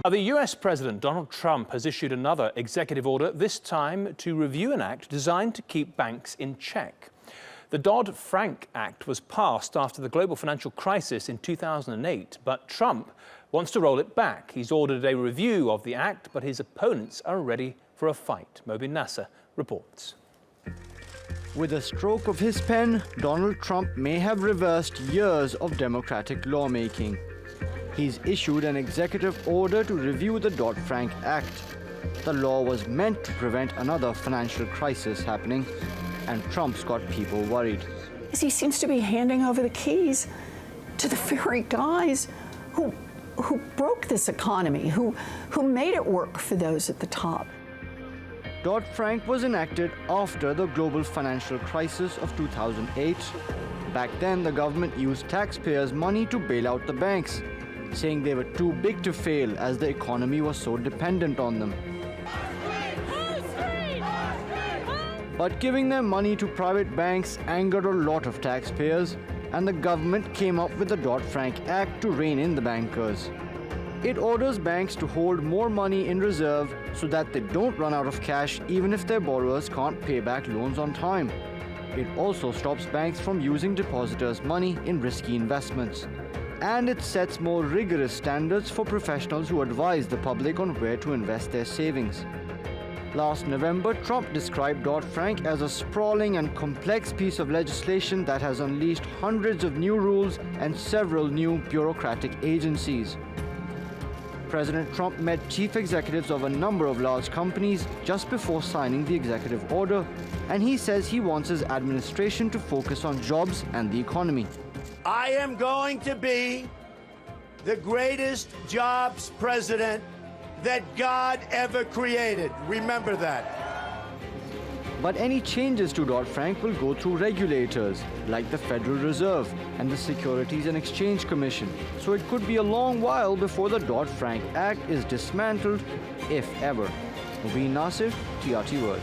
The US President Donald Trump has issued another executive order, this time to review an act designed to keep banks in check. The Dodd-Frank Act was passed after the global financial crisis in 2008, but Trump wants to roll it back. He's ordered a review of the act, but his opponents are ready for a fight. Mobin Nasir reports. With a stroke of his pen, Donald Trump may have reversed years of Democratic lawmaking. He's issued an executive order to review the Dodd-Frank Act. The law was meant to prevent another financial crisis happening, and Trump's got people worried. He seems to be handing over the keys to the very guys who broke this economy, who made it work for those at the top. Dodd-Frank was enacted after the global financial crisis of 2008. Back then, the government used taxpayers' money to bail out the banks, saying they were too big to fail as the economy was so dependent on them. But giving their money to private banks angered a lot of taxpayers, and the government came up with the Dodd-Frank Act to rein in the bankers. It orders banks to hold more money in reserve so that they don't run out of cash even if their borrowers can't pay back loans on time. It also stops banks from using depositors' money in risky investments. And it sets more rigorous standards for professionals who advise the public on where to invest their savings. Last November, Trump described Dodd-Frank as a sprawling and complex piece of legislation that has unleashed hundreds of new rules and several new bureaucratic agencies. President Trump met chief executives of a number of large companies just before signing the executive order, and he says he wants his administration to focus on jobs and the economy. I am going to be the greatest jobs president that God ever created. Remember that. But any changes to Dodd-Frank will go through regulators like the Federal Reserve and the Securities and Exchange Commission. So it could be a long while before the Dodd-Frank Act is dismantled, if ever. Mobin Nasir, TRT World.